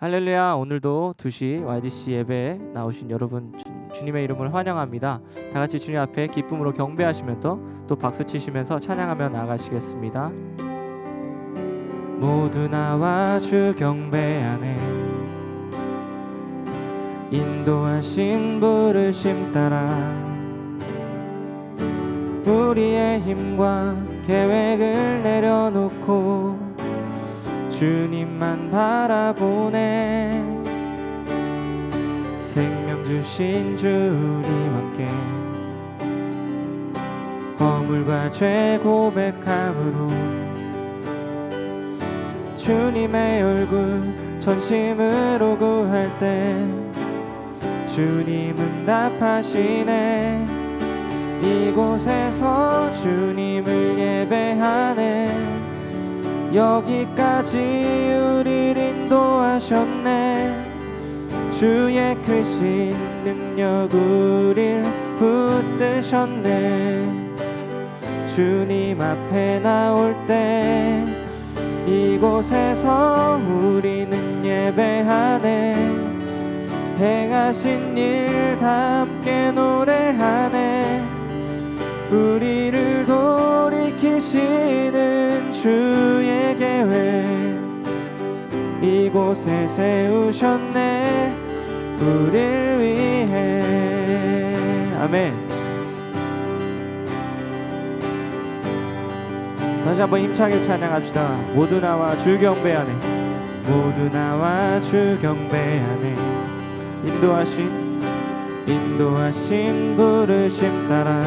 할렐루야. 오늘도 2시 YDC 예배에 나오신 여러분 주님의 이름을 환영합니다. 다 같이 주님 앞에 기쁨으로 경배하시면서 또 박수 치시면서 찬양하며 나가시겠습니다. 모두 나와 주 경배하네. 인도하신 부르심 따라 우리의 힘과 계획을 내려놓고 주님만 바라보네. 생명 주신 주님 함께 허물과 죄 고백함으로 주님의 얼굴 전심으로 구할 때 주님은 답하시네. 이곳에서 주님을 예배하네. 여기까지 우리를 인도하셨네. 주의 크신 능력 우릴 붙드셨네. 주님 앞에 나올 때 이곳에서 우리는 예배하네. 행하신 일 다 함께 노래하네. 우리를 돌이키시는 주의 계획 이곳에 세우셨네. 우릴 위해. 아멘. 다시 한번 힘차게 찬양합시다. 모두 나와 주 경배하네. 모두 나와 주 경배하네. 인도하신 부르심 따라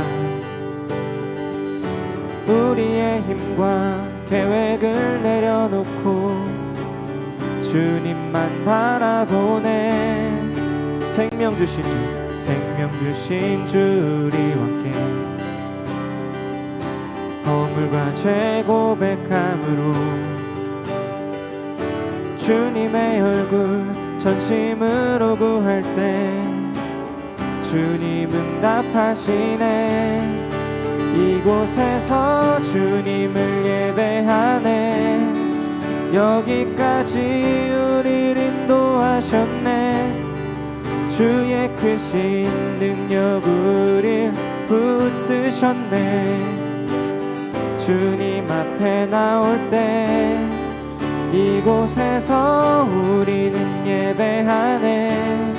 우리의 힘과 계획을 내려놓고 주님만 바라보네. 생명 주신 주 우리와 함께 허물과 죄 고백함으로 주님의 얼굴 전심으로 구할 때 주님은 답하시네. 이곳에서 주님을 예배하네. 여기까지 우리를 인도하셨네. 주의 크신 능력 우릴 붙드셨네. 주님 앞에 나올 때 이곳에서 우리는 예배하네.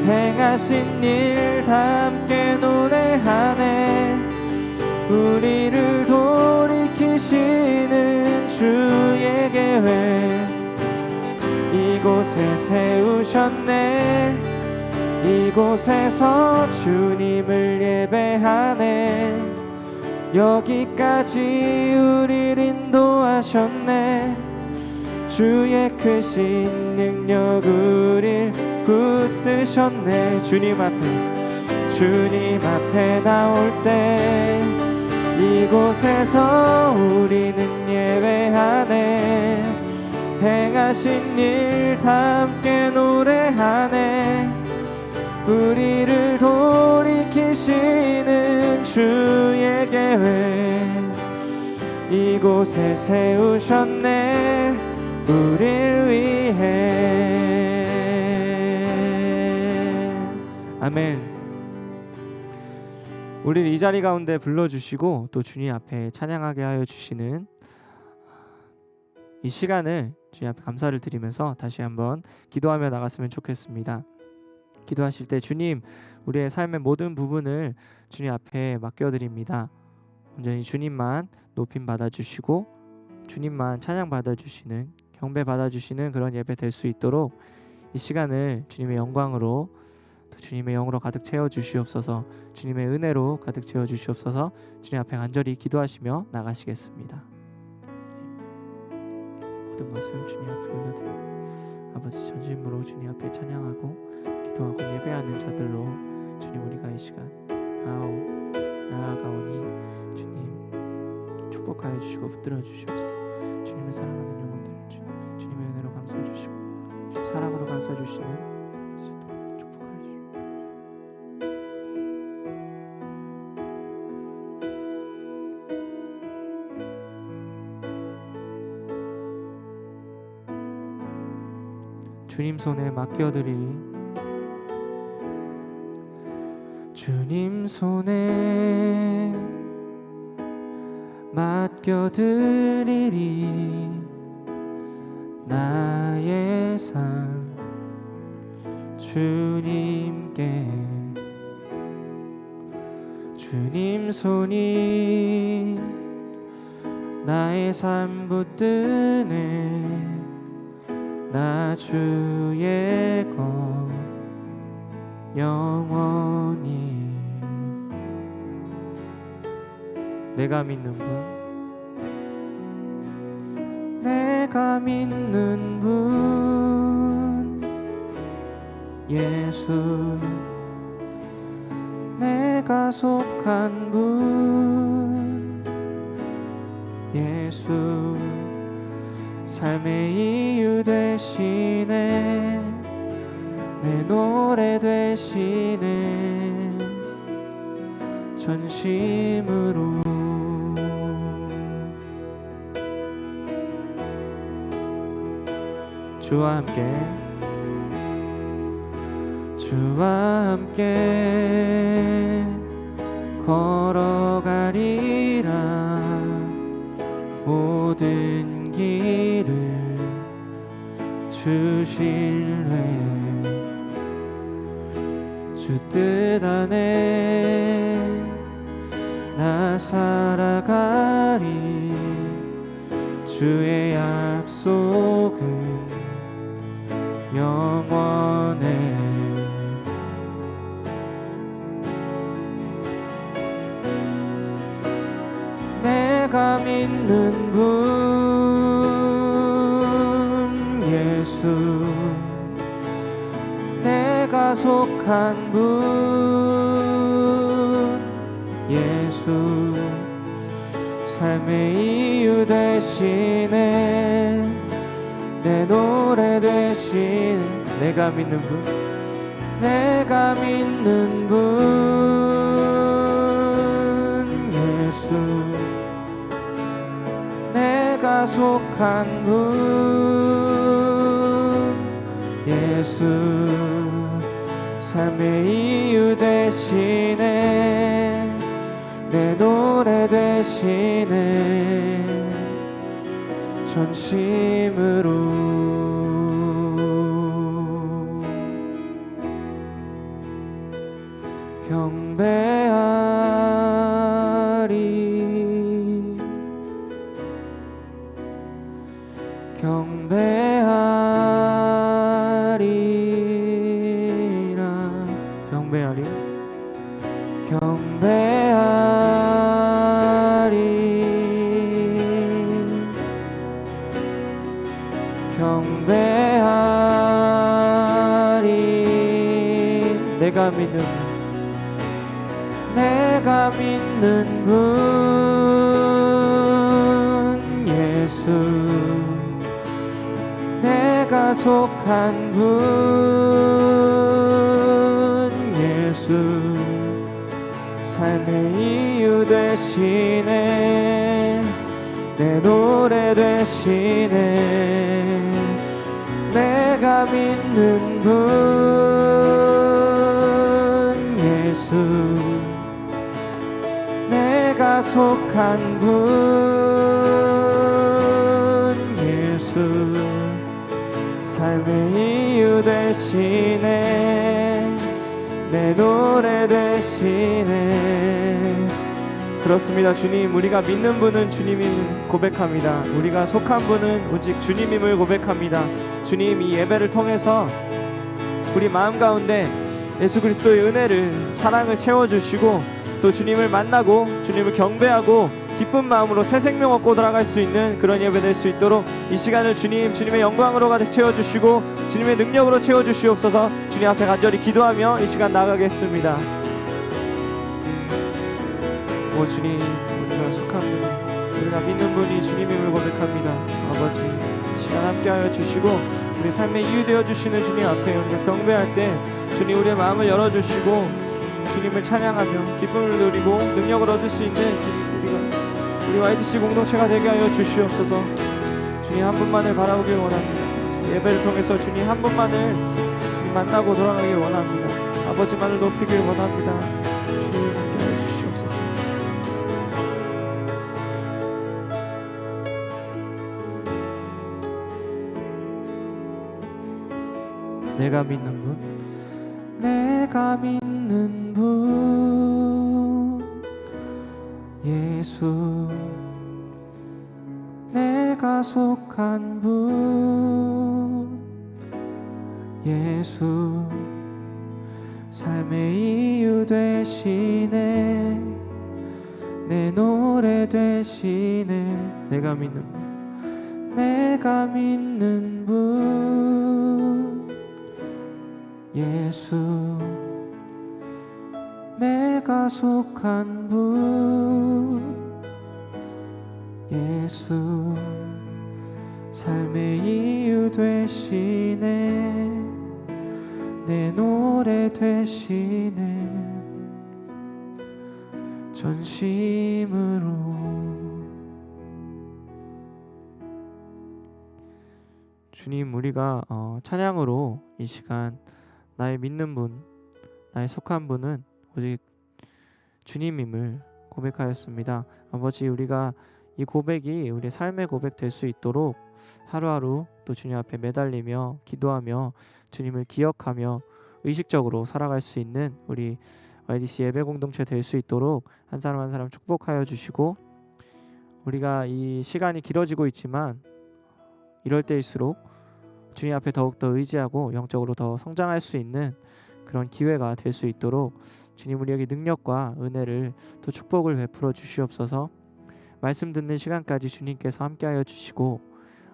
행하신 일 다 함께 노래하네. 우리를 돌이키시는 주의 계획 이곳에 세우셨네. 이곳에서 주님을 예배하네. 여기까지 우리를 인도하셨네. 주의 크신 능력 우릴 붙드셨네. 주님 앞에 나올 때 이곳에서 우리는 예배하네. 행하신 일 다 함께 노래하네. 우리를 돌이키시는 주의 계획 이곳에 세우셨네. 우릴 위해. 아멘. 우리를 이 자리 가운데 불러주시고 또 주님 앞에 찬양하게 하여 주시는 이 시간을 주님 앞에 감사를 드리면서 다시 한번 기도하며 나갔으면 좋겠습니다. 기도하실 때 주님, 우리의 삶의 모든 부분을 주님 앞에 맡겨드립니다. 온전히 주님만 높임 받아주시고 주님만 찬양 받아주시는, 경배 받아주시는 그런 예배 될 수 있도록 이 시간을 주님의 영광으로 또 주님의 영으로 가득 채워주시옵소서. 주님의 은혜로 가득 채워주시옵소서. 주님 앞에 간절히 기도하시며 나가시겠습니다. 모든 것을 주님 앞에 올려드립니다. 아버지, 전심으로 주님 앞에 찬양하고 기도하고 예배하는 자들로 주님 우리가 이 시간 나아가오니 주님 축복하여 주시고 붙들어 주시옵소서. 주님의 사랑하는 영혼들 주님의 은혜로 감사해 주시고 주님 사랑으로 감사해 주시는 축복하여 주시옵소서. 주님 손에 맡겨드리리. 주님 손에 맡겨드리리. 나의 삶 주님께. 주님 손이 나의 삶 붙드네. 나 주의 것 영원히. 내가 믿는 분, 내가 믿는 분 예수. 내가 속한 분 예수. 삶의 이유 되시네. 내 노래 되시네. 전심으로. 주와 함께, 주와 함께 걸어가리라. 모든 길을 주실래. 주 뜻 안에 나 살아가리. 주의 약속은 영원해. 내가 믿는 분 예수. 내가 속한 분 예수. 삶의 이유 되시네. 내 노래 되신. 내가 믿는 분, 내가 믿는 분 예수. 내가 속한 분 예수. 삶의 이유 되시네. 내 노래 되시네. 전심으로. 경배하리. 경배하리라. 경배하리. 경배하리. 경배하리. 내가 믿는, 내가 믿는 분 예수. 내가 속한 분 예수. 삶의 이유 되시네. 내 노래 되시네. 내가 믿는 분 예수. 내가 속한 분 예수. 삶의 이유 되시네. 내 노래 되시네. 그렇습니다. 주님, 우리가 믿는 분은 주님임을 고백합니다. 우리가 속한 분은 오직 주님임을 고백합니다. 주님, 이 예배를 통해서 우리 마음 가운데 예수 그리스도의 은혜를, 사랑을 채워주시고 또 주님을 만나고 주님을 경배하고 기쁜 마음으로 새 생명 얻고 돌아갈 수 있는 그런 예배 될 수 있도록 이 시간을 주님의 영광으로 가득 채워주시고 주님의 능력으로 채워주시옵소서. 주님 앞에 간절히 기도하며 이 시간 나가겠습니다. 오 주님, 우리가 속한 분, 우리가 믿는 분이 주님임을 고백합니다. 아버지, 이 시간 함께하여 주시고 우리 삶의 이유 되어주시는 주님 앞에 우리가 경배할 때 주님 우리의 마음을 열어주시고 주님을 찬양하며 기쁨을 누리고 능력을 얻을 수 있는 주님, 우리 YDC 공동체가 되게 하여 주시옵소서. 주님 한 분만을 바라보길 원합니다. 예배를 통해서 주님 한 분만을 주님 만나고 돌아가길 원합니다. 아버지만을 높이길 원합니다. 주님 함께하여 주시옵소서. 내가 믿는 분, 내가 믿는 분, 예수, 내가 속한 분, 예수, 삶의 이유 되시네, 내 노래 되시네. 내가 믿는 분, 내가 믿는 분, 예수, 내가 속한 분, 예수, 삶의 이유 되시네, 내 노래 되시네, 전심으로. 주님, 우리가 찬양으로 이 시간 나의 믿는 분, 나의 속한 분은 오직 주님임을 고백하였습니다. 아버지, 우리가 이 고백이 우리의 삶의 고백 될 수 있도록 하루하루 또 주님 앞에 매달리며 기도하며 주님을 기억하며 의식적으로 살아갈 수 있는 우리 YDC 예배 공동체 될 수 있도록 한 사람 한 사람 축복하여 주시고, 우리가 이 시간이 길어지고 있지만 이럴 때일수록 주님 앞에 더욱더 의지하고 영적으로 더 성장할 수 있는 그런 기회가 될 수 있도록 주님 우리에게 능력과 은혜를 또 축복을 베풀어 주시옵소서. 말씀 듣는 시간까지 주님께서 함께하여 주시고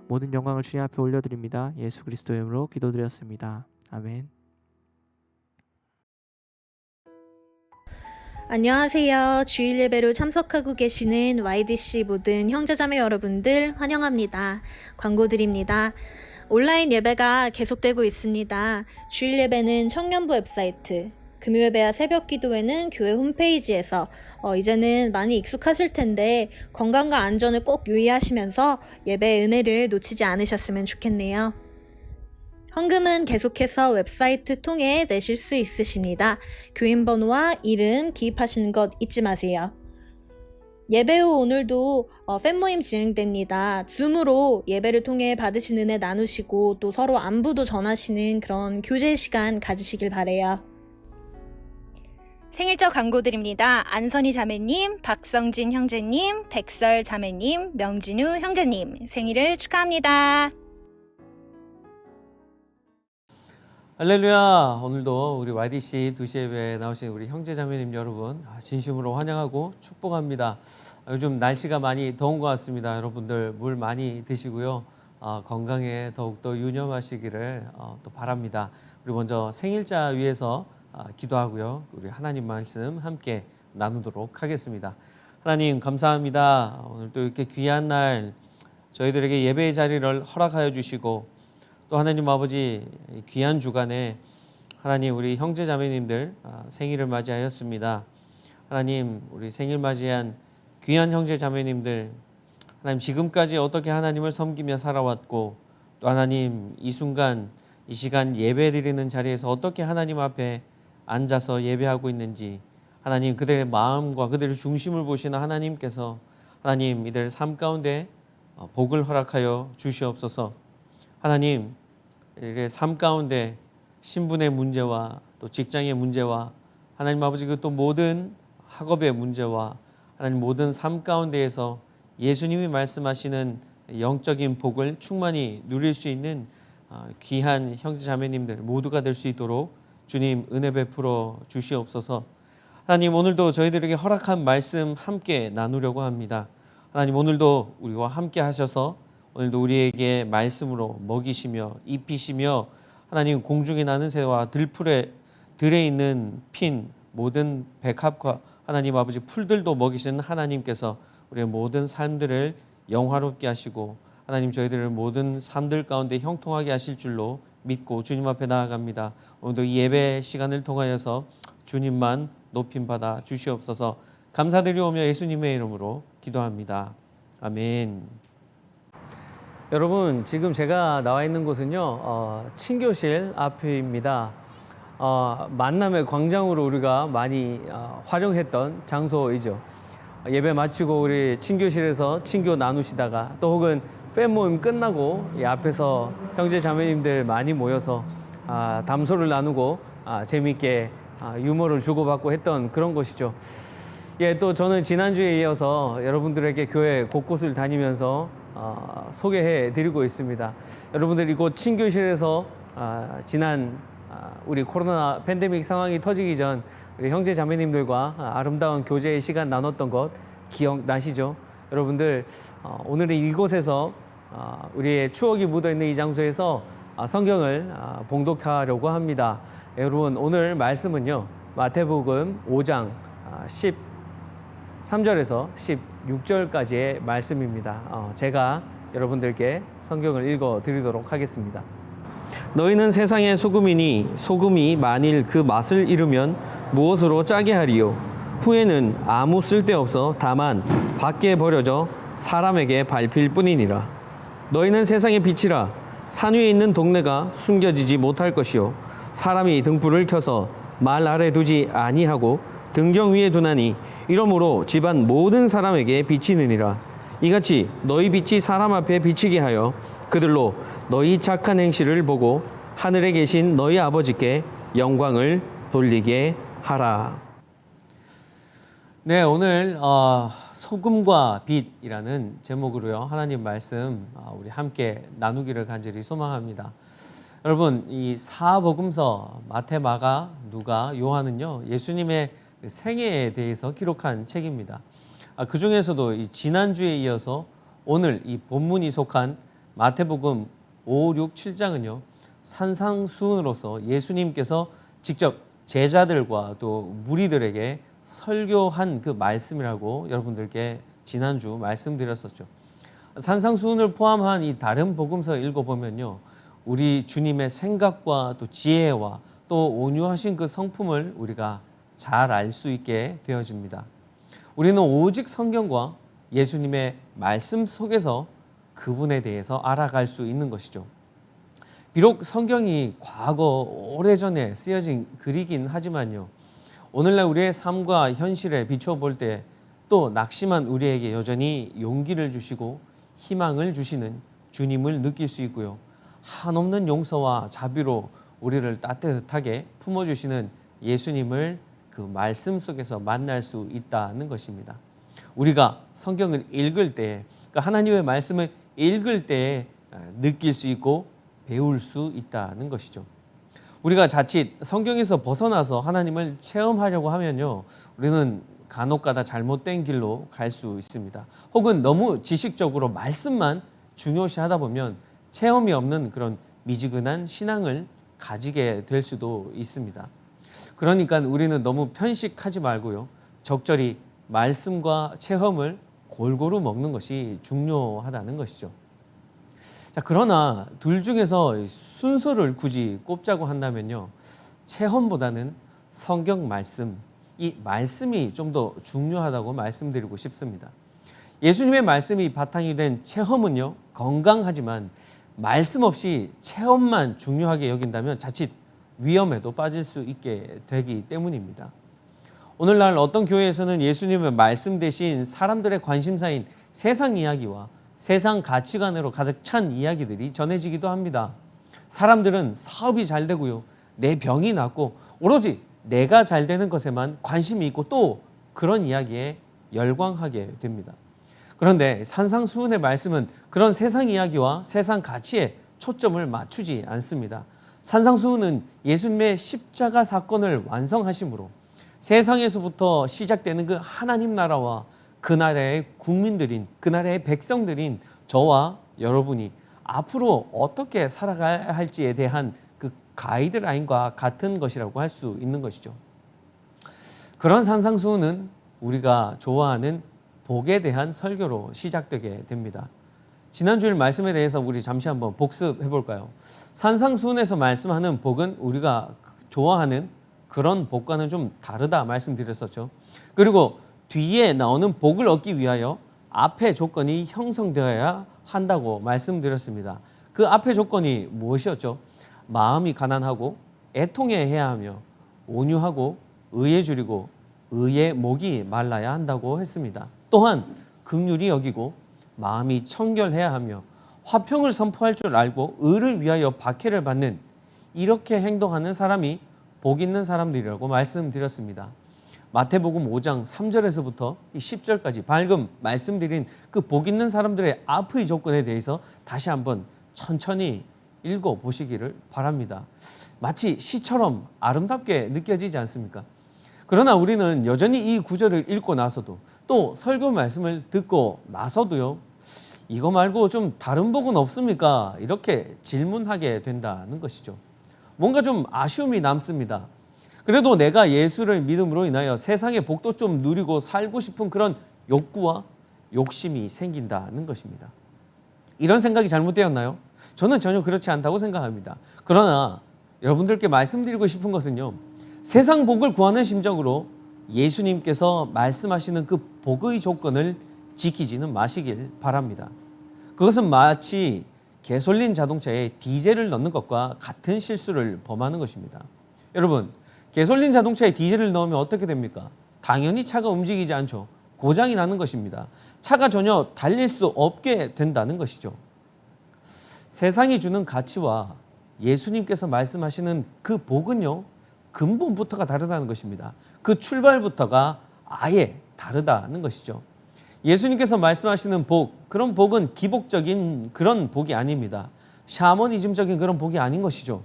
모든 영광을 주님 앞에 올려드립니다. 예수 그리스도의 이름으로 기도드렸습니다. 아멘. 안녕하세요. 주일 예배로 참석하고 계시는 YDC 모든 형제자매 여러분들 환영합니다. 광고 드립니다. 온라인 예배가 계속되고 있습니다. 주일 예배는 청년부 웹사이트, 금요예배와 새벽기도회는 교회 홈페이지에서 이제는 많이 익숙하실 텐데 건강과 안전을 꼭 유의하시면서 예배의 은혜를 놓치지 않으셨으면 좋겠네요. 헌금은 계속해서 웹사이트 통해 내실 수 있으십니다. 교인 번호와 이름 기입하시는 것 잊지 마세요. 예배 후 오늘도 팬모임 진행됩니다. 줌으로 예배를 통해 받으신 은혜 나누시고 또 서로 안부도 전하시는 그런 교제 시간 가지시길 바라요. 생일자 광고 드립니다. 안선희 자매님, 박성진 형제님, 백설 자매님, 명진우 형제님 생일을 축하합니다. 할렐루야. 오늘도 우리 YDC 2시 예배에 나오신 우리 형제 자매님 여러분 진심으로 환영하고 축복합니다. 요즘 날씨가 많이 더운 것 같습니다. 여러분들 물 많이 드시고요. 건강에 더욱더 유념하시기를 또 바랍니다. 우리 먼저 생일자 위해서 기도하고요. 우리 하나님 말씀 함께 나누도록 하겠습니다. 하나님 감사합니다. 오늘 또 이렇게 귀한 날 저희들에게 예배의 자리를 허락하여 주시고 또 하나님 아버지 귀한 주간에 하나님 우리 형제 자매님들 생일을 맞이하였습니다. 하나님 우리 생일 맞이한 귀한 형제 자매님들 하나님 지금까지 어떻게 하나님을 섬기며 살아왔고 또 하나님 이 순간 이 시간 예배 드리는 자리에서 어떻게 하나님 앞에 앉아서 예배하고 있는지 하나님 그들의 마음과 그들의 중심을 보시는 하나님께서 하나님 이들의 삶 가운데 복을 허락하여 주시옵소서. 하나님 이렇게 삶 가운데 신분의 문제와 또 직장의 문제와 하나님 아버지 그 또 모든 학업의 문제와 하나님 모든 삶 가운데에서 예수님이 말씀하시는 영적인 복을 충만히 누릴 수 있는 귀한 형제 자매님들 모두가 될 수 있도록 주님 은혜 베풀어 주시옵소서. 하나님 오늘도 저희들에게 허락한 말씀 함께 나누려고 합니다. 하나님 오늘도 우리와 함께 하셔서 오늘도 우리에게 말씀으로 먹이시며 입히시며 하나님 공중에 나는 새와 들에 있는 핀 모든 백합과 하나님 아버지 풀들도 먹이시는 하나님께서 우리의 모든 삶들을 영화롭게 하시고 하나님 저희들을 모든 삶들 가운데 형통하게 하실 줄로 믿고 주님 앞에 나아갑니다. 오늘도 이 예배 시간을 통하여서 주님만 높임 받아 주시옵소서. 감사드리오며 예수님의 이름으로 기도합니다. 아멘. 여러분, 지금 제가 나와 있는 곳은요, 친교실 앞입니다. 만남의 광장으로 우리가 많이 활용했던 장소이죠. 예배 마치고 우리 친교실에서 친교 나누시다가 또 혹은 팬 모임 끝나고 이 앞에서 형제 자매님들 많이 모여서 담소를 나누고 재미있게 유머를 주고받고 했던 그런 곳이죠. 예, 또 저는 지난주에 이어서 여러분들에게 교회 곳곳을 다니면서 소개해 드리고 있습니다. 여러분들 이곳 친교실에서 지난 우리 코로나 팬데믹 상황이 터지기 전 우리 형제 자매님들과 아름다운 교제의 시간 나눴던 것 기억나시죠? 여러분들 오늘은 이곳에서 우리의 추억이 묻어있는 이 장소에서 성경을 봉독하려고 합니다. 여러분 오늘 말씀은요 마태복음 5장 13절에서 16절까지의 말씀입니다. 제가 여러분들께 성경을 읽어 드리도록 하겠습니다. 너희는 세상의 소금이니 소금이 만일 그 맛을 잃으면 무엇으로 짜게 하리요? 후에는 아무 쓸데없어 다만 밖에 버려져 사람에게 밟힐 뿐이니라. 너희는 세상의 빛이라. 산 위에 있는 동네가 숨겨지지 못할 것이요 사람이 등불을 켜서 말 아래 두지 아니하고 등경 위에 두나니 이러므로 집안 모든 사람에게 비치느니라. 이같이 너희 빛이 사람 앞에 비치게 하여 그들로 너희 착한 행실을 보고 하늘에 계신 너희 아버지께 영광을 돌리게 하라. 네, 오늘 소금과 빛이라는 제목으로요 하나님 말씀 우리 함께 나누기를 간절히 소망합니다. 여러분 이 사복음서 마태, 마가, 누가, 요한은요 예수님의 생애에 대해서 기록한 책입니다. 그 중에서도 이 지난주에 이어서 오늘 이 본문이 속한 마태복음 5, 6, 7장은요 산상수훈으로서 예수님께서 직접 제자들과 또 무리들에게 설교한 그 말씀이라고 여러분들께 지난주 말씀드렸었죠. 산상수훈을 포함한 이 다른 복음서 읽어보면요 우리 주님의 생각과 또 지혜와 또 온유하신 그 성품을 우리가 잘 알 수 있게 되어집니다. 우리는 오직 성경과 예수님의 말씀 속에서 그분에 대해서 알아갈 수 있는 것이죠. 비록 성경이 과거 오래전에 쓰여진 글이긴 하지만요 오늘날 우리의 삶과 현실에 비춰볼 때 또 낙심한 우리에게 여전히 용기를 주시고 희망을 주시는 주님을 느낄 수 있고요 한없는 용서와 자비로 우리를 따뜻하게 품어주시는 예수님을 그 말씀 속에서 만날 수 있다는 것입니다. 우리가 성경을 읽을 때 그러니까 하나님의 말씀을 읽을 때 느낄 수 있고 배울 수 있다는 것이죠. 우리가 자칫 성경에서 벗어나서 하나님을 체험하려고 하면요 우리는 간혹가다 잘못된 길로 갈 수 있습니다. 혹은 너무 지식적으로 말씀만 중요시하다 보면 체험이 없는 그런 미지근한 신앙을 가지게 될 수도 있습니다. 그러니까 우리는 너무 편식하지 말고요 적절히 말씀과 체험을 골고루 먹는 것이 중요하다는 것이죠. 자, 그러나 둘 중에서 순서를 굳이 꼽자고 한다면요 체험보다는 성경 말씀, 이 말씀이 좀 더 중요하다고 말씀드리고 싶습니다. 예수님의 말씀이 바탕이 된 체험은요 건강하지만 말씀 없이 체험만 중요하게 여긴다면 자칫 위험에도 빠질 수 있게 되기 때문입니다. 오늘날 어떤 교회에서는 예수님의 말씀 대신 사람들의 관심사인 세상 이야기와 세상 가치관으로 가득 찬 이야기들이 전해지기도 합니다. 사람들은 사업이 잘 되고요 내 병이 낫고 오로지 내가 잘 되는 것에만 관심이 있고 또 그런 이야기에 열광하게 됩니다. 그런데 산상수훈의 말씀은 그런 세상 이야기와 세상 가치에 초점을 맞추지 않습니다. 산상수훈은 예수님의 십자가 사건을 완성하심으로 세상에서부터 시작되는 그 하나님 나라와 그 나라의 국민들인 그 나라의 백성들인 저와 여러분이 앞으로 어떻게 살아가야 할지에 대한 그 가이드라인과 같은 것이라고 할 수 있는 것이죠. 그런 산상수훈은 우리가 좋아하는 복에 대한 설교로 시작되게 됩니다. 지난주일 말씀에 대해서 우리 잠시 한번 복습해 볼까요? 산상수훈에서 말씀하는 복은 우리가 좋아하는 그런 복과는 좀 다르다 말씀드렸었죠. 그리고 뒤에 나오는 복을 얻기 위하여 앞의 조건이 형성되어야 한다고 말씀드렸습니다. 그 앞의 조건이 무엇이었죠? 마음이 가난하고 애통해야 하며 온유하고 의에 줄이고 의의 목이 말라야 한다고 했습니다. 또한 긍휼히 여기고 마음이 청결해야 하며 화평을 선포할 줄 알고 의를 위하여 박해를 받는 이렇게 행동하는 사람이 복 있는 사람들이라고 말씀드렸습니다. 마태복음 5장 3절에서부터 10절까지 방금 말씀드린 그 복 있는 사람들의 앞의 조건에 대해서 다시 한번 천천히 읽어보시기를 바랍니다. 마치 시처럼 아름답게 느껴지지 않습니까? 그러나 우리는 여전히 이 구절을 읽고 나서도 또 설교 말씀을 듣고 나서도요, 이거 말고 좀 다른 복은 없습니까? 이렇게 질문하게 된다는 것이죠. 뭔가 좀 아쉬움이 남습니다. 그래도 내가 예수를 믿음으로 인하여 세상의 복도 좀 누리고 살고 싶은 그런 욕구와 욕심이 생긴다는 것입니다. 이런 생각이 잘못되었나요? 저는 전혀 그렇지 않다고 생각합니다. 그러나 여러분들께 말씀드리고 싶은 것은요, 세상 복을 구하는 심정으로 예수님께서 말씀하시는 그 복의 조건을 지키지는 마시길 바랍니다. 그것은 마치 개솔린 자동차에 디젤을 넣는 것과 같은 실수를 범하는 것입니다. 여러분, 개솔린 자동차에 디젤을 넣으면 어떻게 됩니까? 당연히 차가 움직이지 않죠. 고장이 나는 것입니다. 차가 전혀 달릴 수 없게 된다는 것이죠. 세상이 주는 가치와 예수님께서 말씀하시는 그 복은요, 근본부터가 다르다는 것입니다. 그 출발부터가 아예 다르다는 것이죠. 예수님께서 말씀하시는 복, 그런 복은 기복적인 그런 복이 아닙니다. 샤머니즘적인 그런 복이 아닌 것이죠.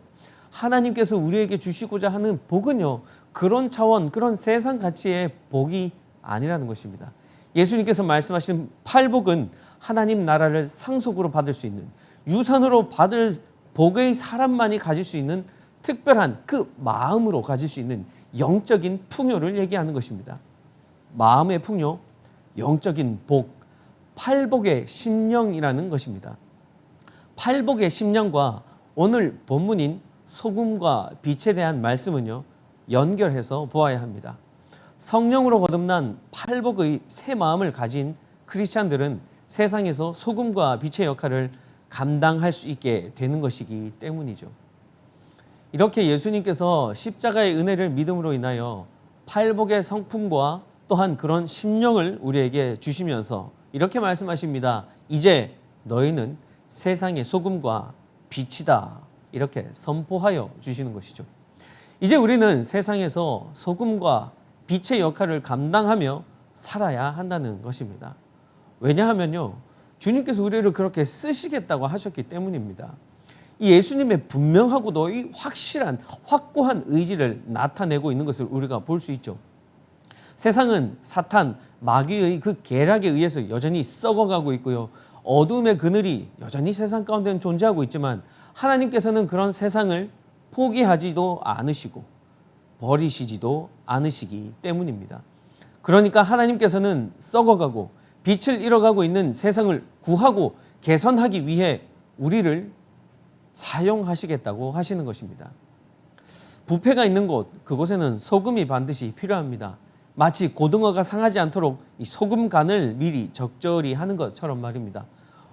하나님께서 우리에게 주시고자 하는 복은요, 그런 차원, 그런 세상 가치의 복이 아니라는 것입니다. 예수님께서 말씀하신 팔복은 하나님 나라를 상속으로 받을 수 있는, 유산으로 받을 복의 사람만이 가질 수 있는 특별한 그 마음으로 가질 수 있는 영적인 풍요를 얘기하는 것입니다. 마음의 풍요, 영적인 복, 팔복의 심령이라는 것입니다. 팔복의 심령과 오늘 본문인 소금과 빛에 대한 말씀은요, 연결해서 보아야 합니다. 성령으로 거듭난 팔복의 새 마음을 가진 크리스찬들은 세상에서 소금과 빛의 역할을 감당할 수 있게 되는 것이기 때문이죠. 이렇게 예수님께서 십자가의 은혜를 믿음으로 인하여 팔복의 성품과 또한 그런 심령을 우리에게 주시면서 이렇게 말씀하십니다. 이제 너희는 세상의 소금과 빛이다. 이렇게 선포하여 주시는 것이죠. 이제 우리는 세상에서 소금과 빛의 역할을 감당하며 살아야 한다는 것입니다. 왜냐하면요, 주님께서 우리를 그렇게 쓰시겠다고 하셨기 때문입니다. 이 예수님의 분명하고도 이 확실한 확고한 의지를 나타내고 있는 것을 우리가 볼 수 있죠. 세상은 사탄, 마귀의 그 계략에 의해서 여전히 썩어가고 있고요. 어둠의 그늘이 여전히 세상 가운데는 존재하고 있지만 하나님께서는 그런 세상을 포기하지도 않으시고 버리시지도 않으시기 때문입니다. 그러니까 하나님께서는 썩어가고 빛을 잃어가고 있는 세상을 구하고 개선하기 위해 우리를 사용하시겠다고 하시는 것입니다. 부패가 있는 곳, 그곳에는 소금이 반드시 필요합니다. 마치 고등어가 상하지 않도록 이 소금 간을 미리 적절히 하는 것처럼 말입니다.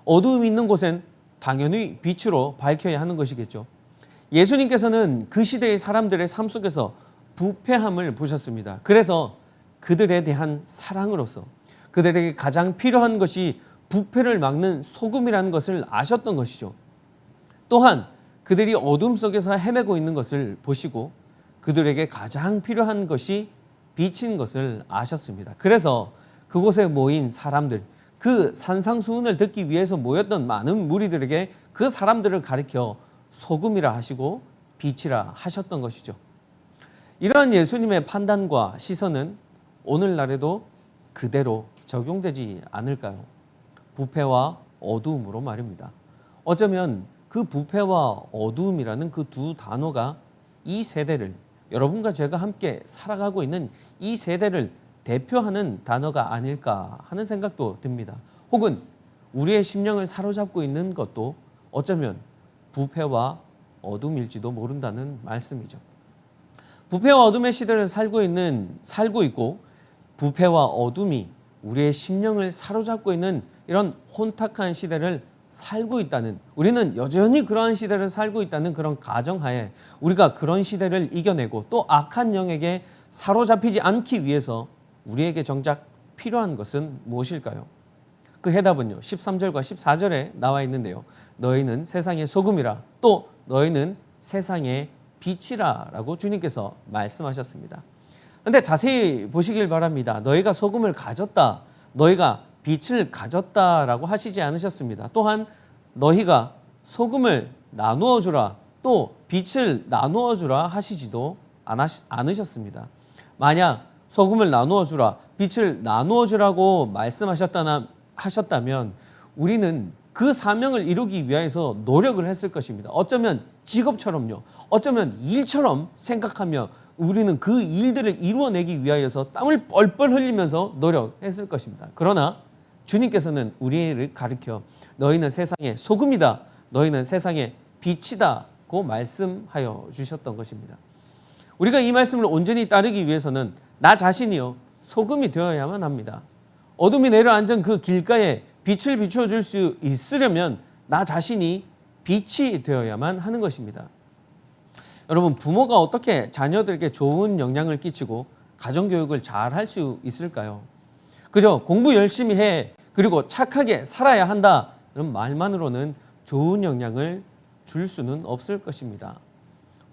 어두움이 있는 곳엔 당연히 빛으로 밝혀야 하는 것이겠죠. 예수님께서는 그 시대의 사람들의 삶 속에서 부패함을 보셨습니다. 그래서 그들에 대한 사랑으로서 그들에게 가장 필요한 것이 부패를 막는 소금이라는 것을 아셨던 것이죠. 또한 그들이 어둠 속에서 헤매고 있는 것을 보시고 그들에게 가장 필요한 것이 빛인 것을 아셨습니다. 그래서 그곳에 모인 사람들, 그 산상수훈을 듣기 위해서 모였던 많은 무리들에게 그 사람들을 가리켜 소금이라 하시고 빛이라 하셨던 것이죠. 이러한 예수님의 판단과 시선은 오늘날에도 그대로 적용되지 않을까요? 부패와 어두움으로 말입니다. 어쩌면 그 부패와 어두움이라는 그 두 단어가 이 세대를, 여러분과 제가 함께 살아가고 있는 이 세대를 대표하는 단어가 아닐까 하는 생각도 듭니다. 혹은 우리의 심령을 사로잡고 있는 것도 어쩌면 부패와 어둠일지도 모른다는 말씀이죠. 부패와 어둠의 시대를 살고 있고 부패와 어둠이 우리의 심령을 사로잡고 있는 이런 혼탁한 시대를 살고 있다는, 우리는 여전히 그러한 시대를 살고 있다는 그런 가정하에 우리가 그런 시대를 이겨내고 또 악한 영에게 사로잡히지 않기 위해서 우리에게 정작 필요한 것은 무엇일까요? 그 해답은요, 13절과 14절에 나와 있는데요. 너희는 세상의 소금이라, 또 너희는 세상의 빛이라 라고 주님께서 말씀하셨습니다. 그런데 자세히 보시길 바랍니다. 너희가 소금을 가졌다, 너희가 빛을 가졌다라고 하시지 않으셨습니다. 또한 너희가 소금을 나누어 주라, 또 빛을 나누어 주라 하시지도 않으셨습니다. 만약 소금을 나누어 주라, 빛을 나누어 주라고 하셨다면 우리는 그 사명을 이루기 위해서 노력을 했을 것입니다. 어쩌면 직업처럼요, 어쩌면 일처럼 생각하며 우리는 그 일들을 이루어내기 위하여서 땀을 뻘뻘 흘리면서 노력했을 것입니다. 그러나 주님께서는 우리를 가르쳐 너희는 세상의 소금이다, 너희는 세상의 빛이다고 말씀하여 주셨던 것입니다. 우리가 이 말씀을 온전히 따르기 위해서는 나 자신이요 소금이 되어야만 합니다. 어둠이 내려앉은 그 길가에 빛을 비춰줄 수 있으려면 나 자신이 빛이 되어야만 하는 것입니다. 여러분, 부모가 어떻게 자녀들에게 좋은 영향을 끼치고 가정교육을 잘 할 수 있을까요? 그저 공부 열심히 해, 그리고 착하게 살아야 한다, 이런 말만으로는 좋은 영향을 줄 수는 없을 것입니다.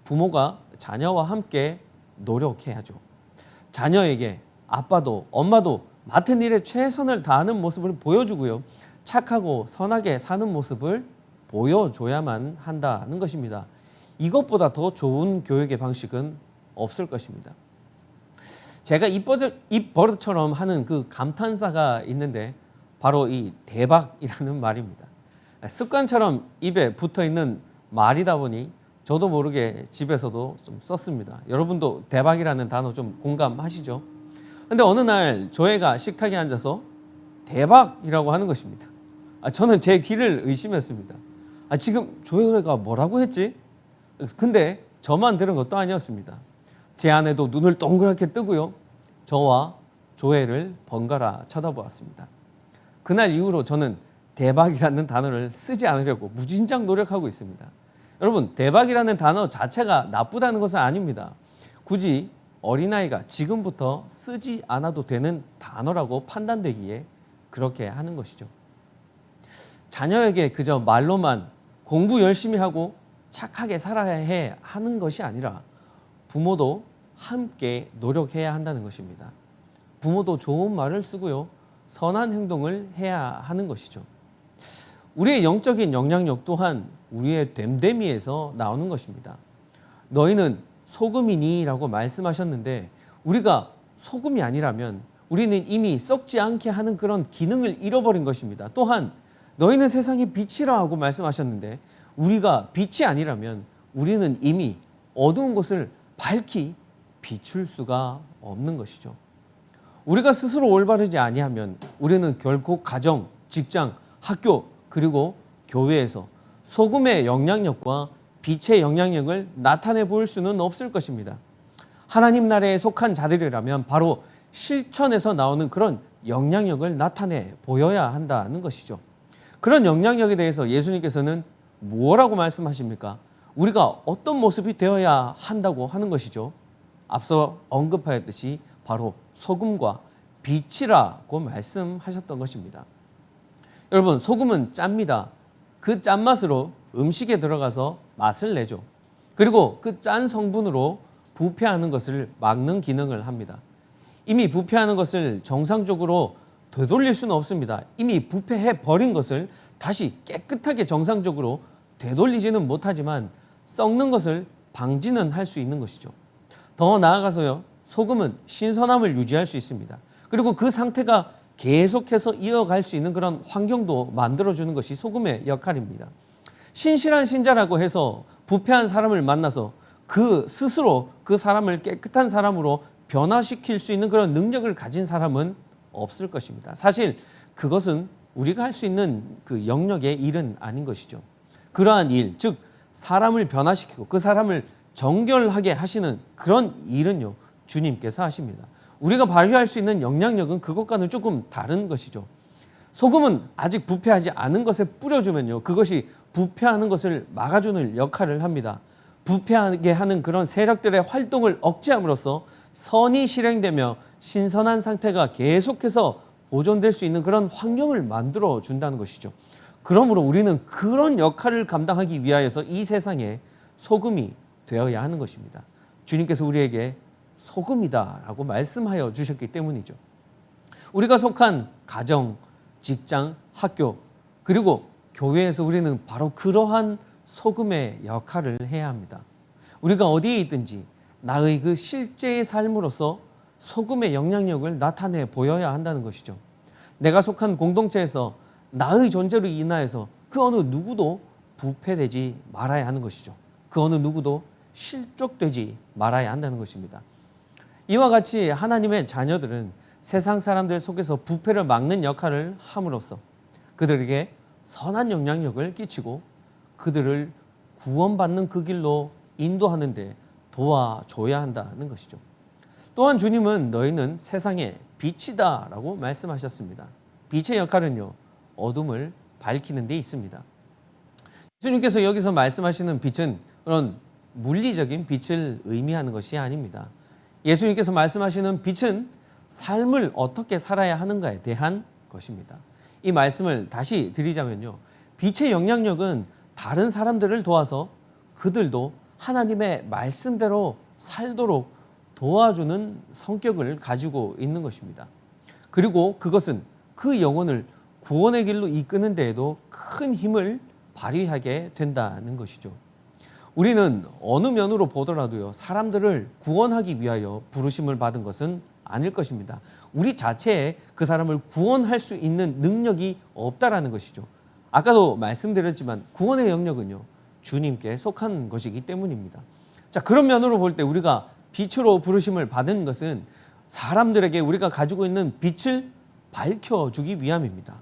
부모가 자녀와 함께 노력해야죠. 자녀에게 아빠도 엄마도 맡은 일에 최선을 다하는 모습을 보여주고요, 착하고 선하게 사는 모습을 보여줘야만 한다는 것입니다. 이것보다 더 좋은 교육의 방식은 없을 것입니다. 제가 입버릇처럼 하는 그 감탄사가 있는데 바로 이 대박이라는 말입니다. 습관처럼 입에 붙어있는 말이다 보니 저도 모르게 집에서도 좀 썼습니다. 여러분도 대박이라는 단어 좀 공감하시죠? 근데 어느 날 조회가 식탁에 앉아서 대박이라고 하는 것입니다. 저는 제 귀를 의심했습니다. 지금 조회가 뭐라고 했지? 근데 저만 들은 것도 아니었습니다. 제 아내도 눈을 동그랗게 뜨고요, 저와 조회를 번갈아 쳐다보았습니다. 그날 이후로 저는 대박이라는 단어를 쓰지 않으려고 무진장 노력하고 있습니다. 여러분, 대박이라는 단어 자체가 나쁘다는 것은 아닙니다. 굳이 어린아이가 지금부터 쓰지 않아도 되는 단어라고 판단되기에 그렇게 하는 것이죠. 자녀에게 그저 말로만 공부 열심히 하고 착하게 살아야 해 하는 것이 아니라 부모도 함께 노력해야 한다는 것입니다. 부모도 좋은 말을 쓰고요, 선한 행동을 해야 하는 것이죠. 우리의 영적인 영향력 또한 우리의 됨됨이에서 나오는 것입니다. 너희는 소금이니 라고 말씀하셨는데 우리가 소금이 아니라면 우리는 이미 썩지 않게 하는 그런 기능을 잃어버린 것입니다. 또한 너희는 세상의 빛이라 하고 말씀하셨는데 우리가 빛이 아니라면 우리는 이미 어두운 곳을 밝히 비출 수가 없는 것이죠. 우리가 스스로 올바르지 아니하면 우리는 결코 가정, 직장, 학교, 그리고 교회에서 소금의 영향력과 빛의 영향력을 나타내 보일 수는 없을 것입니다. 하나님 나라에 속한 자들이라면 바로 실천에서 나오는 그런 영향력을 나타내 보여야 한다는 것이죠. 그런 영향력에 대해서 예수님께서는 뭐라고 말씀하십니까? 우리가 어떤 모습이 되어야 한다고 하는 것이죠. 앞서 언급하였듯이 바로 소금과 빛이라고 말씀하셨던 것입니다. 여러분, 소금은 짭니다. 그 짠맛으로 음식에 들어가서 맛을 내죠. 그리고 그 짠 성분으로 부패하는 것을 막는 기능을 합니다. 이미 부패하는 것을 정상적으로 되돌릴 수는 없습니다. 이미 부패해 버린 것을 다시 깨끗하게 정상적으로 되돌리지는 못하지만 썩는 것을 방지는 할 수 있는 것이죠. 더 나아가서요, 소금은 신선함을 유지할 수 있습니다. 그리고 그 상태가 계속해서 이어갈 수 있는 그런 환경도 만들어주는 것이 소금의 역할입니다. 신실한 신자라고 해서 부패한 사람을 만나서 그 스스로 그 사람을 깨끗한 사람으로 변화시킬 수 있는 그런 능력을 가진 사람은 없을 것입니다. 사실 그것은 우리가 할 수 있는 그 영역의 일은 아닌 것이죠. 그러한 일, 즉 사람을 변화시키고 그 사람을 정결하게 하시는 그런 일은요, 주님께서 하십니다. 우리가 발휘할 수 있는 영향력은 그것과는 조금 다른 것이죠. 소금은 아직 부패하지 않은 것에 뿌려주면요, 그것이 부패하는 것을 막아주는 역할을 합니다. 부패하게 하는 그런 세력들의 활동을 억제함으로써 선이 실행되며 신선한 상태가 계속해서 보존될 수 있는 그런 환경을 만들어 준다는 것이죠. 그러므로 우리는 그런 역할을 감당하기 위하여서 이 세상에 소금이 되어야 하는 것입니다. 주님께서 우리에게 소금이다라고 말씀하여 주셨기 때문이죠. 우리가 속한 가정, 직장, 학교, 그리고 교회에서 우리는 바로 그러한 소금의 역할을 해야 합니다. 우리가 어디에 있든지 나의 그 실제의 삶으로서 소금의 영향력을 나타내 보여야 한다는 것이죠. 내가 속한 공동체에서 나의 존재로 인하여서 그 어느 누구도 부패되지 말아야 하는 것이죠. 그 어느 누구도 실족되지 말아야 한다는 것입니다. 이와 같이 하나님의 자녀들은 세상 사람들 속에서 부패를 막는 역할을 함으로써 그들에게 선한 영향력을 끼치고 그들을 구원받는 그 길로 인도하는 데 도와줘야 한다는 것이죠. 또한 주님은 너희는 세상의 빛이다 라고 말씀하셨습니다. 빛의 역할은요, 어둠을 밝히는 데 있습니다. 예수님께서 여기서 말씀하시는 빛은 그런 물리적인 빛을 의미하는 것이 아닙니다. 예수님께서 말씀하시는 빛은 삶을 어떻게 살아야 하는가에 대한 것입니다. 이 말씀을 다시 드리자면요, 빛의 영향력은 다른 사람들을 도와서 그들도 하나님의 말씀대로 살도록 도와주는 성격을 가지고 있는 것입니다. 그리고 그것은 그 영혼을 구원의 길로 이끄는 데에도 큰 힘을 발휘하게 된다는 것이죠. 우리는 어느 면으로 보더라도요, 사람들을 구원하기 위하여 부르심을 받은 것은 아닐 것입니다. 우리 자체에 그 사람을 구원할 수 있는 능력이 없다라는 것이죠. 아까도 말씀드렸지만 구원의 영역은요, 주님께 속한 것이기 때문입니다. 자, 그런 면으로 볼 때 우리가 빛으로 부르심을 받은 것은 사람들에게 우리가 가지고 있는 빛을 밝혀주기 위함입니다.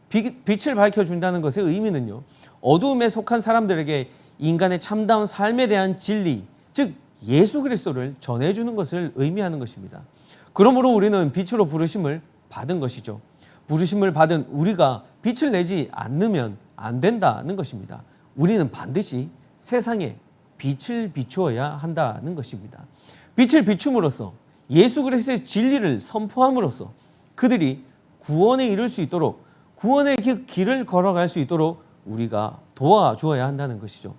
빛을 밝혀준다는 것의 의미는요, 어두움에 속한 사람들에게 인간의 참다운 삶에 대한 진리, 즉 예수 그리스도를 전해주는 것을 의미하는 것입니다. 그러므로 우리는 빛으로 부르심을 받은 것이죠. 부르심을 받은 우리가 빛을 내지 않으면 안 된다는 것입니다. 우리는 반드시 세상에 빛을 비추어야 한다는 것입니다. 빛을 비춤으로써 예수 그리스도의 진리를 선포함으로써 그들이 구원에 이를 수 있도록, 구원의 길을 걸어갈 수 있도록 우리가 도와주어야 한다는 것이죠.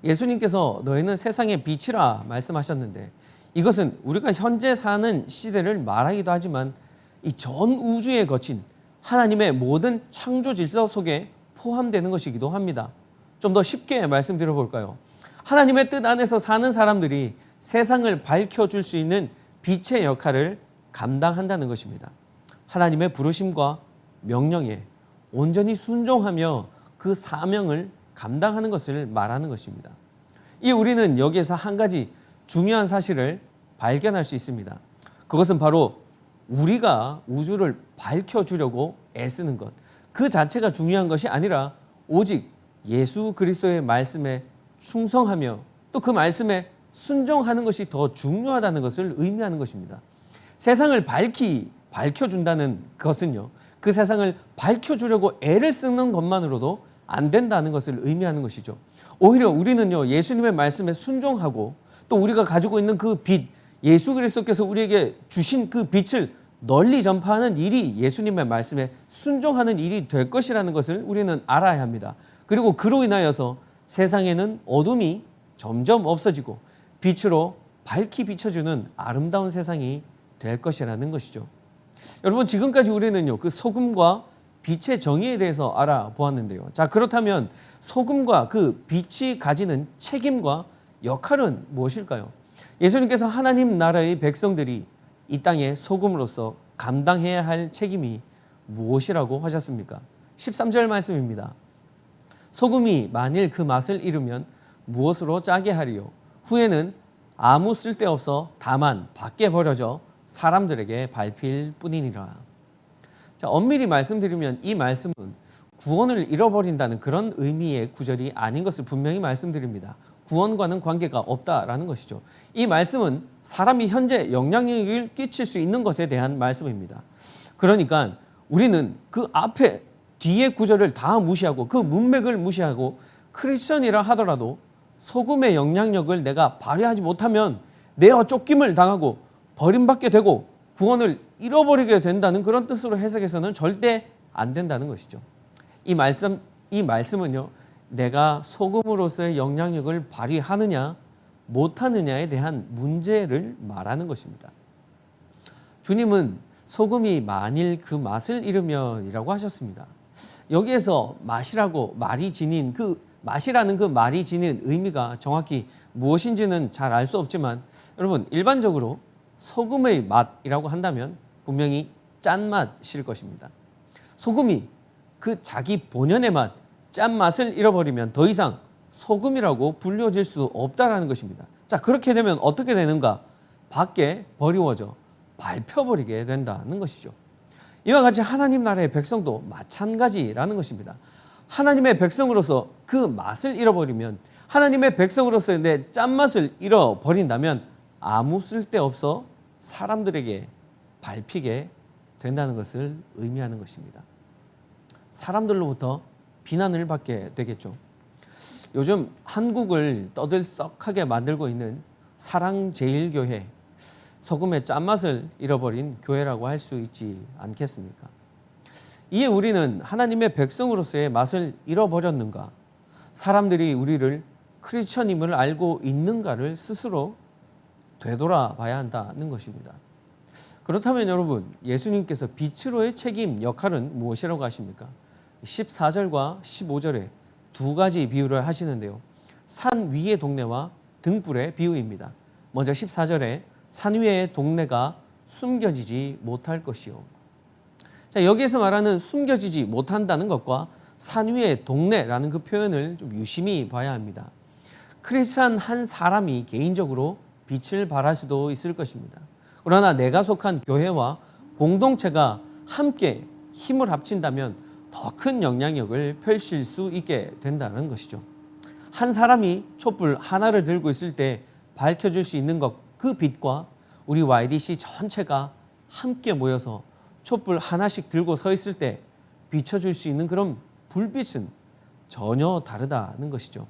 예수님께서 너희는 세상의 빛이라 말씀하셨는데, 이것은 우리가 현재 사는 시대를 말하기도 하지만 이 전 우주에 거친 하나님의 모든 창조 질서 속에 포함되는 것이기도 합니다. 좀 더 쉽게 말씀드려 볼까요? 하나님의 뜻 안에서 사는 사람들이 세상을 밝혀줄 수 있는 빛의 역할을 감당한다는 것입니다. 하나님의 부르심과 명령에 온전히 순종하며 그 사명을 감당하는 것을 말하는 것입니다. 이 우리는 여기에서 한 가지 중요한 사실을 발견할 수 있습니다. 그것은 바로 우리가 우주를 밝혀주려고 애쓰는 것, 그 자체가 중요한 것이 아니라 오직 예수 그리스도의 말씀에 충성하며 또 그 말씀에 순종하는 것이 더 중요하다는 것을 의미하는 것입니다. 세상을 밝혀준다는 것은요, 그 세상을 밝혀주려고 애를 쓰는 것만으로도 안 된다는 것을 의미하는 것이죠. 오히려 우리는요, 예수님의 말씀에 순종하고 또 우리가 가지고 있는 그 빛, 예수 그리스도께서 우리에게 주신 그 빛을 널리 전파하는 일이 예수님의 말씀에 순종하는 일이 될 것이라는 것을 우리는 알아야 합니다. 그리고 그로 인하여서 세상에는 어둠이 점점 없어지고 빛으로 밝히 비춰주는 아름다운 세상이 될 것이라는 것이죠. 여러분, 지금까지 우리는요, 그 소금과 빛의 정의에 대해서 알아보았는데요. 자, 그렇다면 소금과 그 빛이 가지는 책임과 역할은 무엇일까요? 예수님께서 하나님 나라의 백성들이 이 땅의 소금으로서 감당해야 할 책임이 무엇이라고 하셨습니까? 13절 말씀입니다. 소금이 만일 그 맛을 잃으면 무엇으로 짜게 하리요? 후에는 아무 쓸데없어 다만 밖에 버려져 사람들에게 밟힐 뿐이니라. 자, 엄밀히 말씀드리면 이 말씀은 구원을 잃어버린다는 그런 의미의 구절이 아닌 것을 분명히 말씀드립니다. 구원과는 관계가 없다라는 것이죠. 이 말씀은 사람이 현재 영향력을 끼칠 수 있는 것에 대한 말씀입니다. 그러니까 우리는 그 앞에 뒤에 구절을 다 무시하고 그 문맥을 무시하고 크리스천이라 하더라도 소금의 영향력을 내가 발휘하지 못하면 내가 쫓김을 당하고 버림받게 되고 구원을 잃어버리게 된다는 그런 뜻으로 해석해서는 절대 안 된다는 것이죠. 이 말씀은요, 내가 소금으로서의 영향력을 발휘하느냐 못하느냐에 대한 문제를 말하는 것입니다. 주님은 소금이 만일 그 맛을 잃으면이라고 하셨습니다. 여기에서 맛이라고 말이 지닌 맛이라는 그 말이 지닌 의미가 정확히 무엇인지는 잘 알 수 없지만 여러분, 일반적으로 소금의 맛이라고 한다면 분명히 짠맛일 것입니다. 소금이 그 자기 본연의 맛, 짠맛을 잃어버리면 더 이상 소금이라고 불려질 수 없다라는 것입니다. 자, 그렇게 되면 어떻게 되는가? 밖에 버리워져 밟혀버리게 된다는 것이죠. 이와 같이 하나님 나라의 백성도 마찬가지라는 것입니다. 하나님의 백성으로서 그 맛을 잃어버리면, 하나님의 백성으로서의 내 짠맛을 잃어버린다면 아무 쓸데없어 사람들에게 밟히게 된다는 것을 의미하는 것입니다. 사람들로부터 비난을 받게 되겠죠. 요즘 한국을 떠들썩하게 만들고 있는 사랑제일교회, 소금의 짠맛을 잃어버린 교회라고 할 수 있지 않겠습니까? 이에 우리는 하나님의 백성으로서의 맛을 잃어버렸는가? 사람들이 우리를 크리스천임을 알고 있는가를 스스로 되돌아봐야 한다는 것입니다. 그렇다면 여러분, 예수님께서 빛으로의 책임 역할은 무엇이라고 하십니까? 14절과 15절에 두 가지 비유를 하시는데요. 산 위의 동네와 등불의 비유입니다. 먼저 14절에 산 위의 동네가 숨겨지지 못할 것이요. 자, 여기에서 말하는 숨겨지지 못한다는 것과 산 위의 동네라는 그 표현을 좀 유심히 봐야 합니다. 크리스찬 한 사람이 개인적으로 빛을 발할 수도 있을 것입니다. 그러나 내가 속한 교회와 공동체가 함께 힘을 합친다면 더 큰 영향력을 펼칠 수 있게 된다는 것이죠. 한 사람이 촛불 하나를 들고 있을 때 밝혀줄 수 있는 것, 그 빛과 우리 YDC 전체가 함께 모여서 촛불 하나씩 들고 서 있을 때 비춰줄 수 있는 그런 불빛은 전혀 다르다는 것이죠.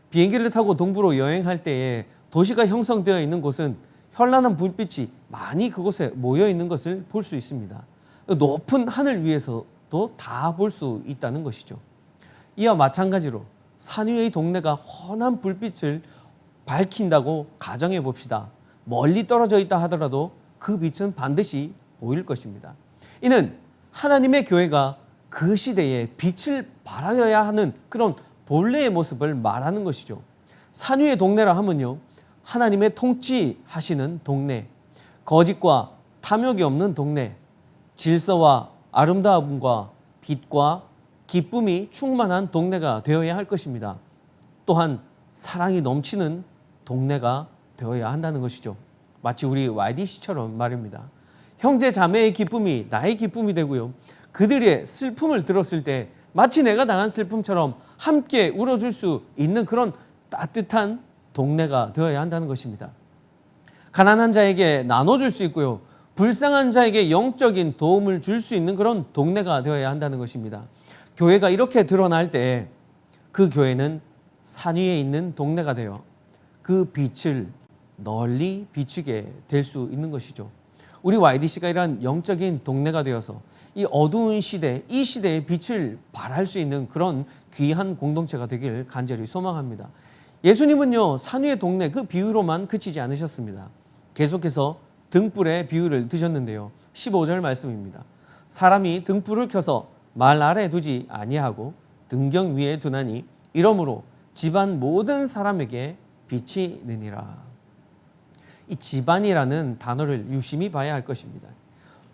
비행기를 타고 동부로 여행할 때에 도시가 형성되어 있는 곳은 현란한 불빛이 많이 그곳에 모여 있는 것을 볼 수 있습니다. 높은 하늘 위에서도 다 볼 수 있다는 것이죠. 이와 마찬가지로 산 위의 동네가 환한 불빛을 밝힌다고 가정해 봅시다. 멀리 떨어져 있다 하더라도 그 빛은 반드시 보일 것입니다. 이는 하나님의 교회가 그 시대에 빛을 발하여야 하는 그런 본래의 모습을 말하는 것이죠. 산 위의 동네라 하면요, 하나님의 통치하시는 동네, 거짓과 탐욕이 없는 동네, 질서와 아름다움과 빛과 기쁨이 충만한 동네가 되어야 할 것입니다. 또한 사랑이 넘치는 동네가 되어야 한다는 것이죠. 마치 우리 YDC처럼 말입니다. 형제 자매의 기쁨이 나의 기쁨이 되고요, 그들의 슬픔을 들었을 때 마치 내가 당한 슬픔처럼 함께 울어줄 수 있는 그런 따뜻한 동네가 되어야 한다는 것입니다. 가난한 자에게 나눠줄 수 있고요, 불쌍한 자에게 영적인 도움을 줄 수 있는 그런 동네가 되어야 한다는 것입니다. 교회가 이렇게 드러날 때 그 교회는 산 위에 있는 동네가 되어 그 빛을 널리 비추게 될 수 있는 것이죠. 우리 YDC가 이러한 영적인 동네가 되어서 이 어두운 시대, 이 시대에 빛을 발할 수 있는 그런 귀한 공동체가 되길 간절히 소망합니다. 예수님은요, 산 위의 동네 그 비유로만 그치지 않으셨습니다. 계속해서 등불의 비유를 드셨는데요. 15절 말씀입니다. 사람이 등불을 켜서 말 아래 두지 아니하고 등경 위에 두나니 이러므로 집안 모든 사람에게 빛이 느니라. 이 집안이라는 단어를 유심히 봐야 할 것입니다.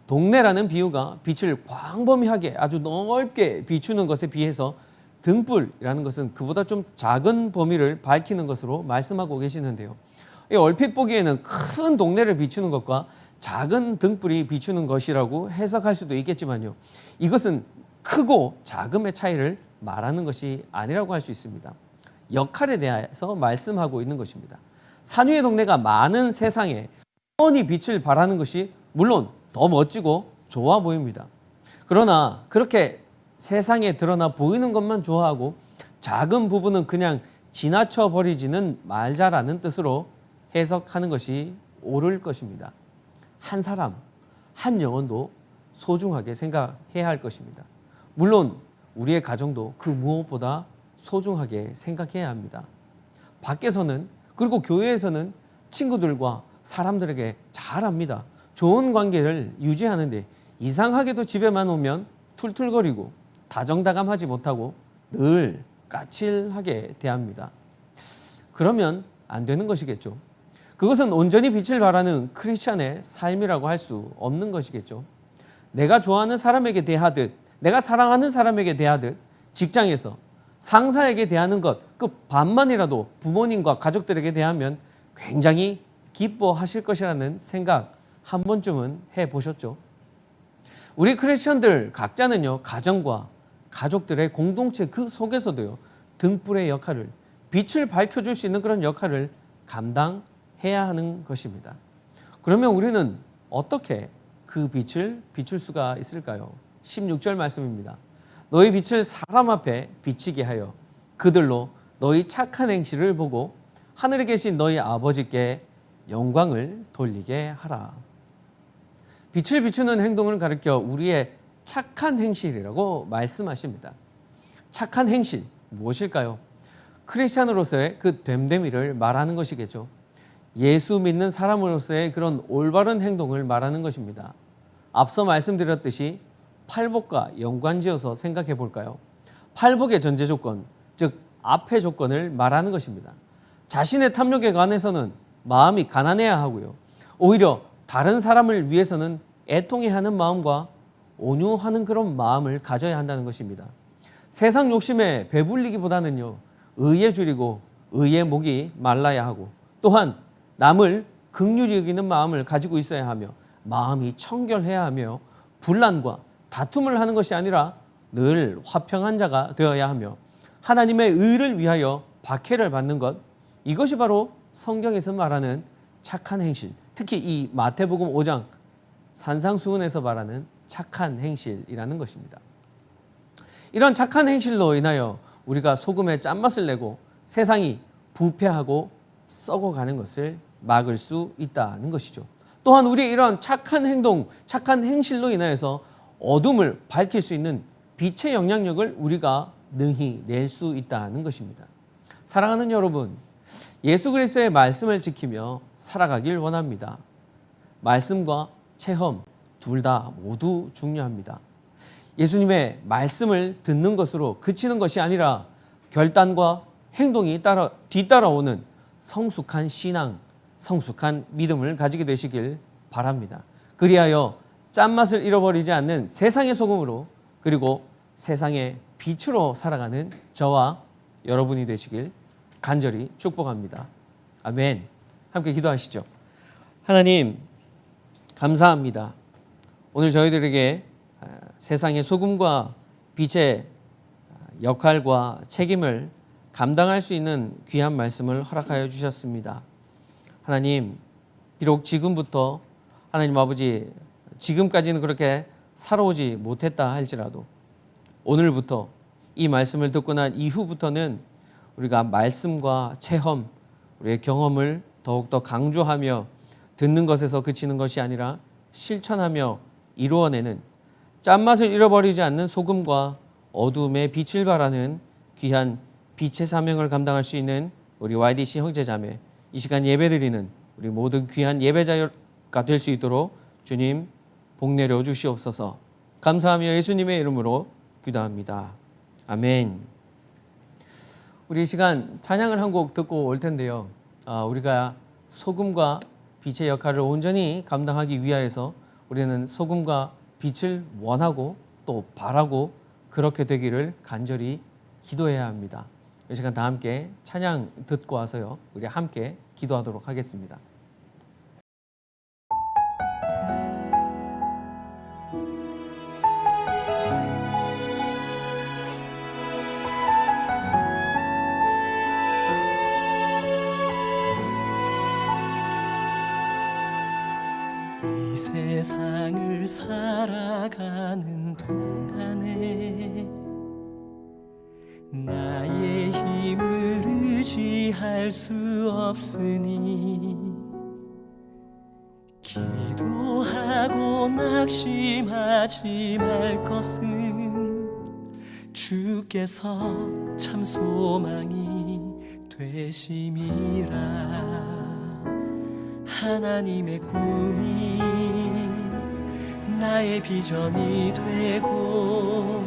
동네라는 비유가 빛을 광범위하게 아주 넓게 비추는 것에 비해서 등불이라는 것은 그보다 좀 작은 범위를 밝히는 것으로 말씀하고 계시는데요. 얼핏 보기에는 큰 동네를 비추는 것과 작은 등불이 비추는 것이라고 해석할 수도 있겠지만요, 이것은 크고 작음의 차이를 말하는 것이 아니라고 할 수 있습니다. 역할에 대해서 말씀하고 있는 것입니다. 산 위의 동네가 많은 세상에 뻔히 빛을 발하는 것이 물론 더 멋지고 좋아 보입니다. 그러나 그렇게 세상에 드러나 보이는 것만 좋아하고 작은 부분은 그냥 지나쳐 버리지는 말자라는 뜻으로 해석하는 것이 옳을 것입니다. 한 사람, 한 영혼도 소중하게 생각해야 할 것입니다. 물론 우리의 가정도 그 무엇보다 소중하게 생각해야 합니다. 밖에서는 그리고 교회에서는 친구들과 사람들에게 잘합니다. 좋은 관계를 유지하는데 이상하게도 집에만 오면 툴툴거리고 다정다감하지 못하고 늘 까칠하게 대합니다. 그러면 안 되는 것이겠죠. 그것은 온전히 빛을 발하는 크리스찬의 삶이라고 할 수 없는 것이겠죠. 내가 좋아하는 사람에게 대하듯, 내가 사랑하는 사람에게 대하듯, 직장에서 상사에게 대하는 것, 그 반만이라도 부모님과 가족들에게 대하면 굉장히 기뻐하실 것이라는 생각 한 번쯤은 해보셨죠? 우리 크리스천들 각자는요, 가정과 가족들의 공동체 그 속에서도요, 등불의 역할을, 빛을 밝혀줄 수 있는 그런 역할을 감당해야 하는 것입니다. 그러면 우리는 어떻게 그 빛을 비출 수가 있을까요? 16절 말씀입니다. 너희 빛을 사람 앞에 비치게 하여 그들로 너희 착한 행실을 보고 하늘에 계신 너희 아버지께 영광을 돌리게 하라. 빛을 비추는 행동을 가리켜 우리의 착한 행실이라고 말씀하십니다. 착한 행실 무엇일까요? 크리스찬으로서의 그 됨됨이를 말하는 것이겠죠. 예수 믿는 사람으로서의 그런 올바른 행동을 말하는 것입니다. 앞서 말씀드렸듯이 팔복과 연관지어서 생각해 볼까요? 팔복의 전제 조건, 즉 앞의 조건을 말하는 것입니다. 자신의 탐욕에 관해서는 마음이 가난해야 하고요. 오히려 다른 사람을 위해서는 애통해 하는 마음과 온유하는 그런 마음을 가져야 한다는 것입니다. 세상 욕심에 배불리기보다는요, 의에 줄이고 의의 목이 말라야 하고, 또한 남을 긍휼히 여기는 마음을 가지고 있어야 하며 마음이 청결해야 하며 분란과 다툼을 하는 것이 아니라 늘 화평한 자가 되어야 하며 하나님의 의를 위하여 박해를 받는 것, 이것이 바로 성경에서 말하는 착한 행실, 특히 이 마태복음 5장 산상수훈에서 말하는 착한 행실이라는 것입니다. 이런 착한 행실로 인하여 우리가 소금의 짠맛을 내고 세상이 부패하고 썩어가는 것을 막을 수 있다는 것이죠. 또한 우리의 이런 착한 행동, 착한 행실로 인하여서 어둠을 밝힐 수 있는 빛의 영향력을 우리가 능히 낼 수 있다는 것입니다. 사랑하는 여러분, 예수 그리스도의 말씀을 지키며 살아가길 원합니다. 말씀과 체험 둘 다 모두 중요합니다. 예수님의 말씀을 듣는 것으로 그치는 것이 아니라 결단과 행동이 뒤따라오는 성숙한 신앙, 성숙한 믿음을 가지게 되시길 바랍니다. 그리하여 짠맛을 잃어버리지 않는 세상의 소금으로, 그리고 세상의 빛으로 살아가는 저와 여러분이 되시길 간절히 축복합니다. 아멘. 함께 기도하시죠. 하나님, 감사합니다. 오늘 저희들에게 세상의 소금과 빛의 역할과 책임을 감당할 수 있는 귀한 말씀을 허락하여 주셨습니다. 하나님, 비록 지금부터 하나님 아버지, 지금까지는 그렇게 살아오지 못했다 할지라도 오늘부터 이 말씀을 듣고 난 이후부터는 우리가 말씀과 체험, 우리의 경험을 더욱더 강조하며 듣는 것에서 그치는 것이 아니라 실천하며 이루어내는, 짠맛을 잃어버리지 않는 소금과 어둠의 빛을 발하는 귀한 빛의 사명을 감당할 수 있는 우리 YDC 형제자매, 이 시간 예배드리는 우리 모든 귀한 예배자가 될 수 있도록 주님 복 내려 주시옵소서. 감사하며 예수님의 이름으로 기도합니다. 아멘. 우리 이 시간 찬양을 한 곡 듣고 올 텐데요. 우리가 소금과 빛의 역할을 온전히 감당하기 위하여서 우리는 소금과 빛을 원하고 또 바라고 그렇게 되기를 간절히 기도해야 합니다. 이 시간 다 함께 찬양 듣고 와서요, 우리 함께 기도하도록 하겠습니다. 세상을 살아가는 동안에 나의 힘을 의지할 수 없으니 기도하고 낙심하지 말 것은 주께서 참 소망이 되심이라. 하나님의 꿈이 나의 비전이 되고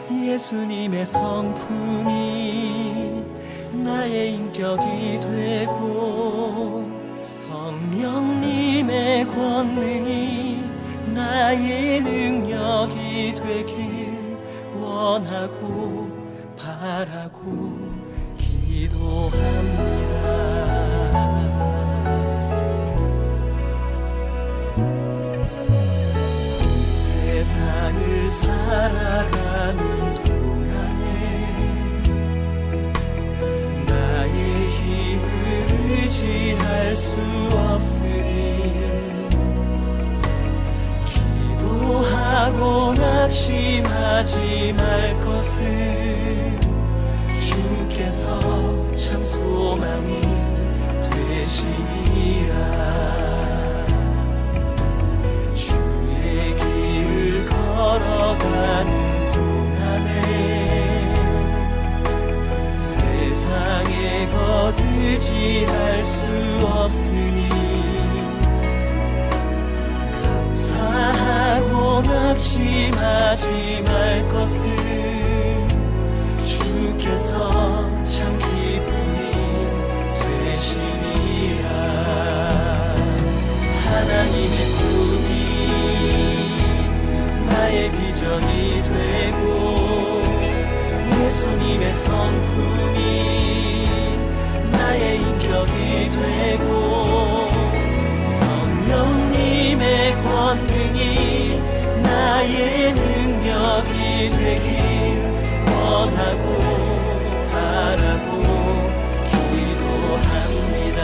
예수님의 성품이 나의 인격이 되고 성령님의 권능이 나의 능력이 되길 원하고 바라고 기도합니다. 세상을 살아가는 동안에 나의 힘을 의지할 수 없으니 기도하고 낙심하지 말 것을 주께서 참 소망이 되시리라. 주의 길을 걸어가는 동안에 세상에 거두지할 수 없으니 감사하고 낙심하지 말 것을 주께서 참 기쁨이 되시니라. 하나님의 꿈이 나의 비전이 되고 예수님의 성품이 나의 인격이 되고 성령님의 권능이 나의 능력이 되길 원하고 바라고 기도합니다.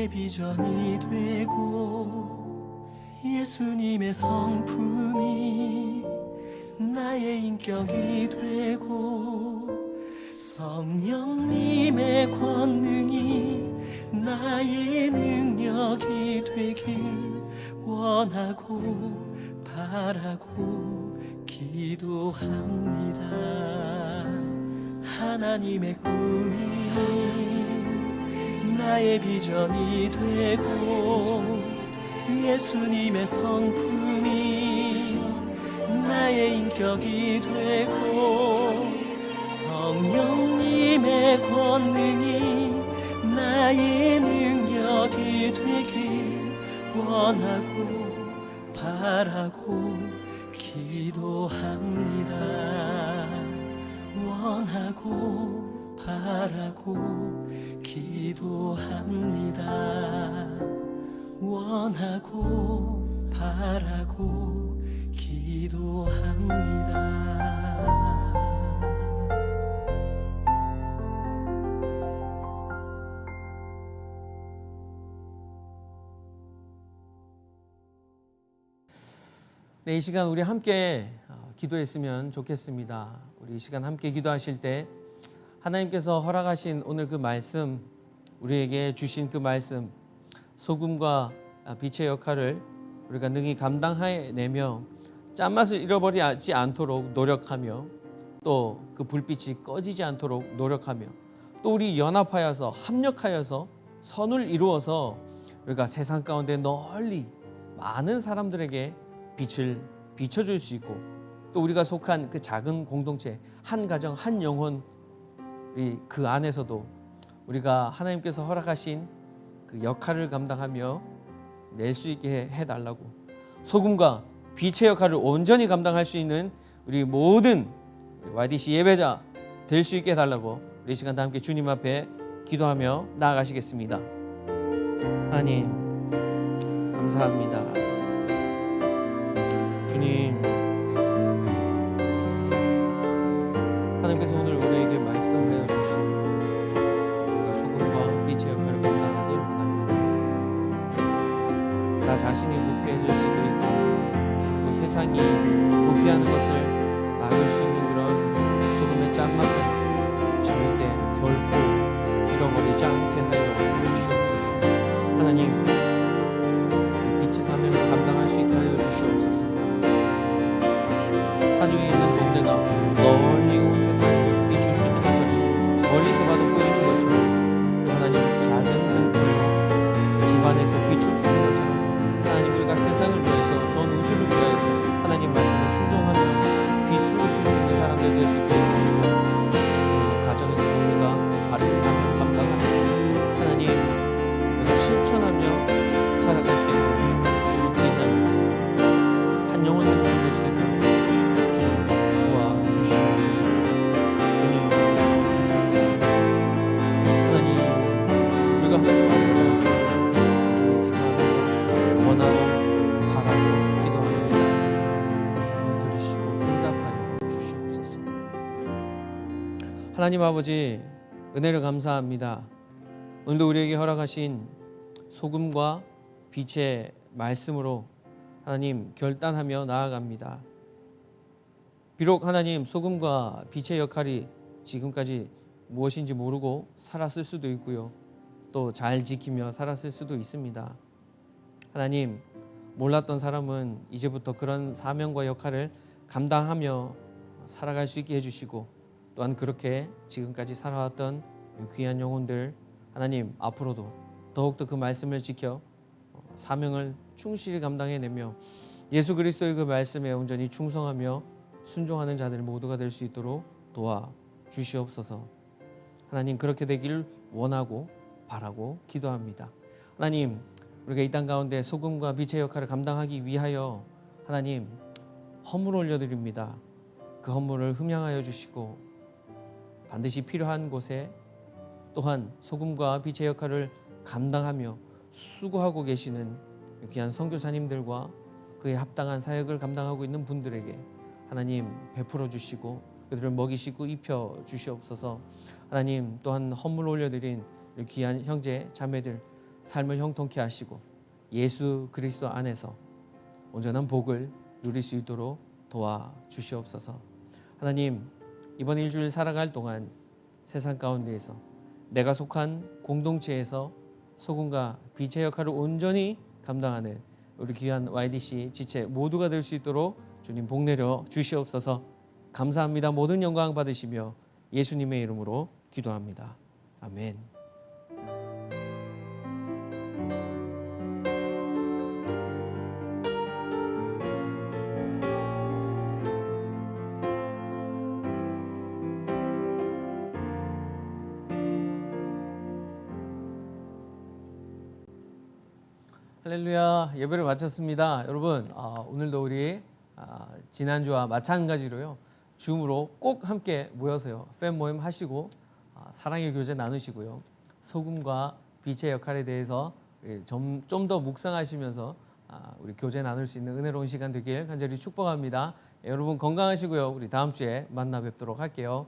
비전이 되고 예수님의 성품이 나의 인격이 되고 성령님의 권능이 나의 능력이 되길 원하고 바라고 기도합니다. 하나님의 꿈이 나의 비전이 되고 예수님의 성품이 나의 인격이 되고 성령님의 권능이 나의 능력이 되길 원하고 바라고 기도합니다. 원하고 바라고 기도합니다. 원하고 바라고 기도합니다. 네, 이 시간 우리 함께 기도했으면 좋겠습니다. 우리 이 시간 함께 기도하실 때 하나님께서 허락하신 오늘 그 말씀, 우리에게 주신 그 말씀, 소금과 빛의 역할을 우리가 능히 감당해내며 짠맛을 잃어버리지 않도록 노력하며 또 그 불빛이 꺼지지 않도록 노력하며 또 우리 연합하여서 합력하여서 선을 이루어서 우리가 세상 가운데 널리 많은 사람들에게 빛을 비춰줄 수 있고 또 우리가 속한 그 작은 공동체 한 가정 한 영혼이 그 안에서도 우리가 하나님께서 허락하신 그 역할을 감당하며 낼 수 있게 해달라고 소금과 빛의 역할을 온전히 감당할 수 있는 우리 모든 YDC 예배자 될 수 있게 해달라고 우리 시간 다 함께 주님 앞에 기도하며 나아가시겠습니다. 하나님 감사합니다. 주님 하나님께서 오늘 우리에게 말씀하여 주신 우리가 소금과 빛의 역할을 감당하길 원합니다. 나 자신이 부패해질 수도 있고 또 세상이 부패하는 것을 막을 수 있는 그런 소금의 짠맛을 절대 결코 잃어버리지 않게 하여 주시옵소서. 하나님 빛의 사명을 감당할 수 있게 하여 주시옵소서. 산 위에 있는 동네가 널리 온 세상을 비출 수 있는 것처럼 멀리서 봐도 보이는 것처럼 또 하나님 작은 등불로 집안에서 비출 수 있는 것처럼 하나님 우리가 세상을 위해서 전 우주를 위해서 하나님 말씀을 순종하며 빛을 비출 수 있는 사람들 될 수 있게 해주시고 하나님 가정에서 우리가 맡은 삶을 감당하며 하나님 우리가 실천하며 살아갈 수 있는 한 영혼 한 영혼 될 수 있도록 주님 도와주시옵소서. 주님 감사합니다. 하나님 우리가 하나님을 주님 기도합니다. 원하고 바라고 기도합니다. 들으시고 응답하여 주시옵소서. 하나님 아버지 은혜를 감사합니다. 오늘도 우리에게 허락하신 소금과 빛의 말씀으로 하나님 결단하며 나아갑니다. 비록 하나님 소금과 빛의 역할이 지금까지 무엇인지 모르고 살았을 수도 있고요. 또 잘 지키며 살았을 수도 있습니다. 하나님 몰랐던 사람은 이제부터 그런 사명과 역할을 감당하며 살아갈 수 있게 해주시고 또한 그렇게 지금까지 살아왔던 귀한 영혼들 하나님 앞으로도 더욱더 그 말씀을 지켜 사명을 충실히 감당해내며 예수 그리스도의 그 말씀에 온전히 충성하며 순종하는 자들 모두가 될 수 있도록 도와주시옵소서. 하나님 그렇게 되기를 원하고 바라고 기도합니다. 하나님 우리가 이 땅 가운데 소금과 빛의 역할을 감당하기 위하여 하나님 헌물 올려드립니다. 그 헌물을 흠양하여 주시고 반드시 필요한 곳에 또한 소금과 빛의 역할을 감당하며 수고하고 계시는 귀한 선교사님들과 그에 합당한 사역을 감당하고 있는 분들에게 하나님 베풀어 주시고 그들을 먹이시고 입혀 주시옵소서. 하나님 또한 헌물 올려드린 귀한 형제 자매들 삶을 형통케 하시고 예수 그리스도 안에서 온전한 복을 누릴 수 있도록 도와주시옵소서. 하나님 이번 일주일 살아갈 동안 세상 가운데에서 내가 속한 공동체에서 소금과 빛의 역할을 온전히 감당하는 우리 귀한 YDC 지체 모두가 될 수 있도록 주님 복 내려 주시옵소서. 감사합니다. 모든 영광 받으시며 예수님의 이름으로 기도합니다. 아멘. 할렐루야. 예배를 마쳤습니다. 여러분 오늘도 우리 지난주와 마찬가지로요 줌으로 꼭 함께 모여서요 팬 모임 하시고 사랑의 교제 나누시고요 소금과 빛의 역할에 대해서 좀 더 묵상하시면서 우리 교제 나눌 수 있는 은혜로운 시간 되길 간절히 축복합니다. 여러분 건강하시고요 우리 다음 주에 만나 뵙도록 할게요.